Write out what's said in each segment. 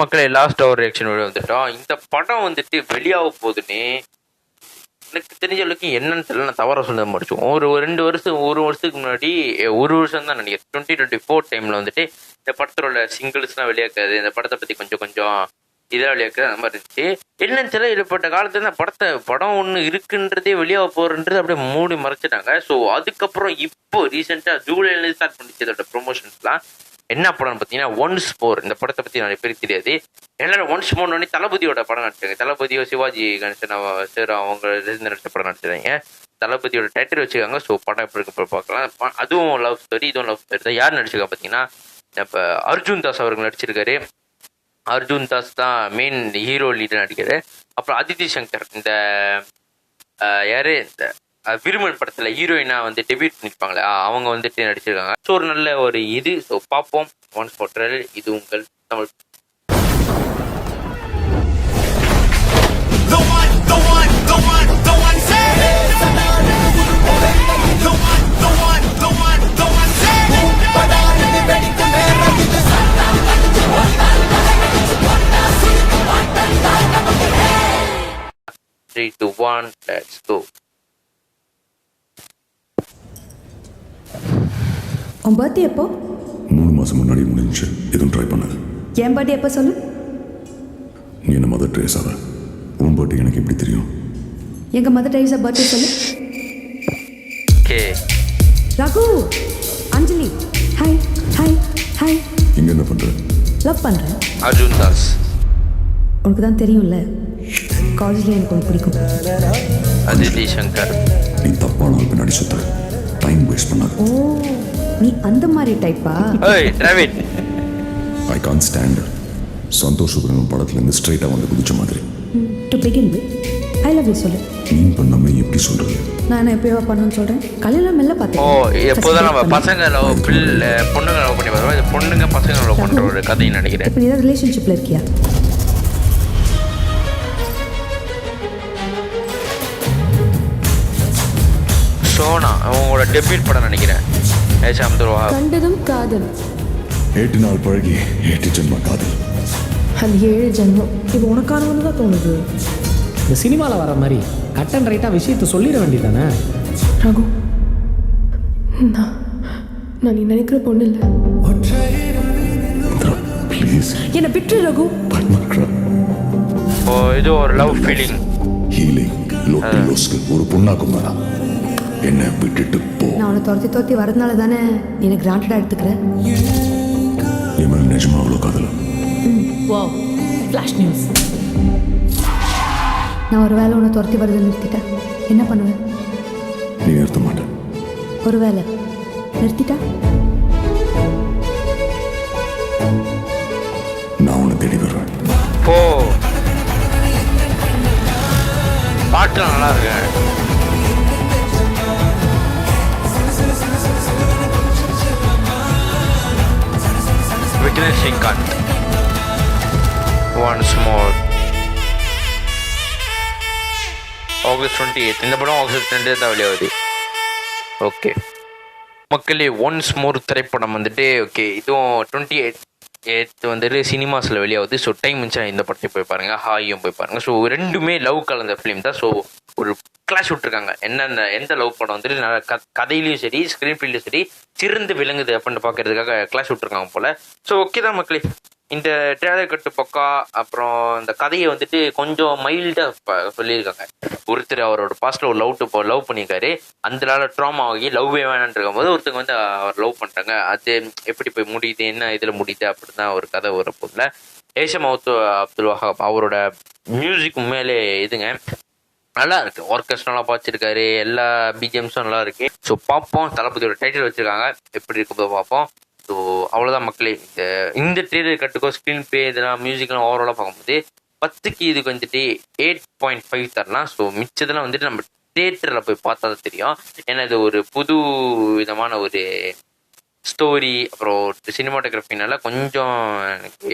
மக்களே லாஸ்ட் ஒரு reaction video வந்துட்டோம். இந்த படம் வந்துட்டு வெளியாக போகுதுன்னு எனக்கு தெரிஞ்ச அளவுக்கு என்னன்னு தெரியல. நான் தவற சொல்ல முடிச்சோம். ஒரு 1 வருஷத்துக்கு முன்னாடி 1 வருஷம் தான் நினைக்கிறேன். 2024 டைம்ல வந்துட்டு இந்த படத்தோட உள்ள சிங்கிள்ஸ்லாம் வெளியாக்காது, இந்த படத்தை பத்தி கொஞ்சம் கொஞ்சம் இதெல்லாம் வெளியாக்குது, அந்த மாதிரி இருந்துச்சு. என்னன்னு தெரியல, ஏற்பட்ட காலத்துல இந்த படம் ஒன்று இருக்குன்றதே வெளியாக போறன்றது அப்படியே மூடி மறைச்சிட்டாங்க. ஸோ அதுக்கப்புறம் இப்போ ரீசெண்டா ஜூலைல ஸ்டார்ட் பண்ணிச்சு இதோட ப்ரொமோஷன்ஸ்லாம். என்ன படம்னு பார்த்தீங்கன்னா ஒன்ஸ் மோர். இந்த படத்தை பற்றி நிறைய பேருக்கு தெரியாது. எல்லாரும் ஒன்ஸ் மோர்னு தளபதியோட படம் நடிச்சாங்க. தளபதியோ சிவாஜி கணேசன் சார் அவங்க நடிச்ச படம் நடிச்சிருக்காங்க. தளபதியோட டைட்டில் வச்சுருக்காங்க. ஸோ படம் எப்படி இருக்கு பார்க்கலாம். அதுவும் லவ் ஸ்டோரி, இதுவும் லவ் ஸ்டோரி தான். யார் நடிச்சிருக்கா பார்த்தீங்கன்னா இப்போ அர்ஜுன் தாஸ் அவர்கள் நடிச்சிருக்காரு. அர்ஜுன் தாஸ் தான் மெயின் ஹீரோ லீடர் நடிக்கிறாரு. அப்புறம் அதித்தி சங்கர் இந்த யாரு இந்த விருமன் படத்துல ஹீரோயினா வந்து டெபியூட் பண்ணிருப்பாங்களே அவங்க வந்துட்டு நடிச்சிருக்காங்க. ஸோ ஒரு நல்ல ஒரு இது. ஸோ பார்ப்போம் ஒன்ஸ் மோர் ட்ரெய்லர். இது உங்கள் Tamil. Three, two, one, let's go. உன் பர்த்டே எப்போ? 3 மாதம் முன்னாடி முடிஞ்சு. எதுவும் ட்ரை பண்ணது? என் பர்த்டே எப்போ சொல்லு? நீ என்ன மதர் ட்ரேஸாவ? உன் பர்த்டே எனக்கு எப்படி தெரியும்? எங்க மதர் டெரேசா பர்த்டே சொல்லு. ஓகே ரகு, அஞ்சலி, ஹாய் ஹாய் ஹாய். இங்கே என்ன பண்ணுற? லவ் பண்ணுறேன். அர்ஜுன் தாஸ். உனக்கு தான் தெரியும்ல, காலேஜில் எனக்கு ஒன்று பிடிக்கும். அதித்தி சங்கர். நீ தப்பான ஆள் பின்னாடி சுத்த. டைம் வேஸ்ட் பண்ணாது. ஓ, நீ அந்த மாதிரி டைப்பா? ஏய் Dravid. I can't stand Santosh Subramaniam படத்துலேருந்து ஸ்ட்ரைட்டாக வந்து குதிச்ச மாதிரி. To begin with I love you சொல்லு. மீன் பண்ணாம எப்படி சொல்கிறது? நான் என்ன எப்போயோ பண்ணணும்னு சொல்கிறேன். கல்யாணம் மெல்ல ஓ பார்த்தேன். எப்போதான் நம்ம பசங்க லவ் பொண்ணுங்க லவ் பண்ணி வருவோம். இது பொண்ணுங்க பசங்க லவ் பண்ணுற ஒரு கதைன்னு நினைக்கிறேன். இப்போ நீ ஏதாவது ரிலேஷன்ஷிப்பில் இருக்கியா? சோனா அவங்களோட டெபியூட் படம் நினைக்கிறேன். ஏஷாம் துருவா. கண்டதும் காதல். 8 நாள் பழகி 8 ஜென்ம காதல். அது 7 ஜென்மம். இது உனக்கானவன்னு தான் தோணுது. இந்த சினிமாவில் வர மாதிரி கட் அண்ட் ரைட்டாக விஷயத்தை சொல்லிட வேண்டியதானே? ரகு, நான் நீ நினைக்கிற பொண்ணு இல்லை. ப்ளீஸ் என்னை விட்டு ரகு. ஓ இது ஒரு லவ் ஃபீலிங். ஹீலிங் லோஸ்க்கு ஒரு பொண்ணாக்கும் வேணாம். என்ன விட்டுட்டு போ. நான் உன்னை துரத்தி வரதுனால தானே நீ எனக்கு கிராண்டடாக எடுத்துக்கிறேன். என் மேலே நிஜமா அவ்வளோ காதல்? Wow, flash news. நான் ஒரு வேளை உன்னை துரத்தி வரதை நிறுத்திட்டேன் என்ன பண்ணுவேன்? நீ நிறுத்த மாட்டேன். ஒரு வேளை நிறுத்திட்டா நான் உன்னை தேடி வருவேன். ஓ பாட்டுலாம் நல்லா இருக்கு. Vignesh Srikanth once more. August 28. இந்த படம் ஆகஸ்ட் 28 தான் வெளியாகுது. ஓகே மக்களே, ஒன்ஸ் மோர் திரைப்படம் வந்துட்டு ஓகே இதுவும் 28 வந்துட்டு சினிமாஸில் வெளியாகுது. ஸோ டைம் இருந்துச்சா இந்த படத்தை போய் பாருங்கள், ஹாயும் போய் பாருங்கள். ஸோ ரெண்டுமே லவ் கலந்த ஃபிலிம் தான். ஸோ ஒரு கிளாஷ் விட்டுருக்காங்க. எந்த லவ் படம் வந்துட்டு நல்ல கதையிலையும் சரி ஸ்க்ரீன் பிளேலையும் சரி சிறந்து விளங்குது அப்படின்னு பார்க்கறதுக்காக கிளாஷ் விட்டுருக்காங்க போல். ஸோ ஓகே தான் மக்களே, இந்த ட்ரெய்லர் கட்டு பக்கா. அப்புறம் இந்த கதையை வந்துட்டு கொஞ்சம் மைல்டாக சொல்லியிருக்காங்க. ஒருத்தர் அவரோட பாஸ்ட்ல ஒரு லவ் பண்ணியிருக்காரு. அந்த ட்ராமா ஆகி லவ்வே வேணான்னு இருக்கும்போது ஒருத்தங்க வந்து அவர் லவ் பண்ணுறாங்க. அது எப்படி போய் முடியுது, என்ன இதில் முடியுது அப்படின்னு தான் ஒரு கதை வரப்போதில். ஏஷம் அப்துல் வஹாப் அவரோட மியூசிக் உண்மையிலே இதுங்க நல்லா இருக்கு. ஆர்கெஸ்ட்ராலாம் பார்த்துருக்காரு, எல்லா பிஜிஎம்ஸும் நல்லா இருக்கு. ஸோ பார்ப்போம். தளபதியோட டைட்டில் வச்சிருக்காங்க, எப்படி இருக்குதோ பார்ப்போம். ஸோ அவ்வளோதான் மக்களே. இந்த ட்ரெய்லர் கட்டுக்கோ ஸ்க்ரீன் பிளே இதெல்லாம் மியூசிக்லாம் ஓவராலாக பார்க்கும்போது 10க்கு இதுக்கு வந்துட்டு 8.5 தரலாம். ஸோ மிச்சதெல்லாம் வந்துட்டு நம்ம தியேட்டரில் போய் பார்த்தா தான் தெரியும். ஏன்னா இது ஒரு புது விதமான ஒரு ஸ்டோரி, அப்புறம் சினிமாட்டோகிராஃபினால கொஞ்சம் எனக்கு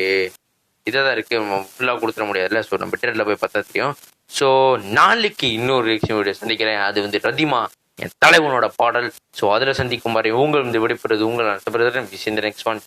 இதாக தான் இருக்குது, ஃபுல்லாக கொடுத்துட முடியாதுல்ல. ஸோ நம்ம தியேட்டரில் போய் பார்த்தா தெரியும். ஸோ நாளைக்கு இன்னொரு ரியாக்ஷன் வீடியோ சந்திக்கிறேன். அது வந்து ரதிமா என் தலைவனோட பாடல். ஸோ அதில் சந்திக்கும் வரை உங்கள் வந்து விடைபெறுவது உங்கள் நெக்ஸ்ட் ஒன்.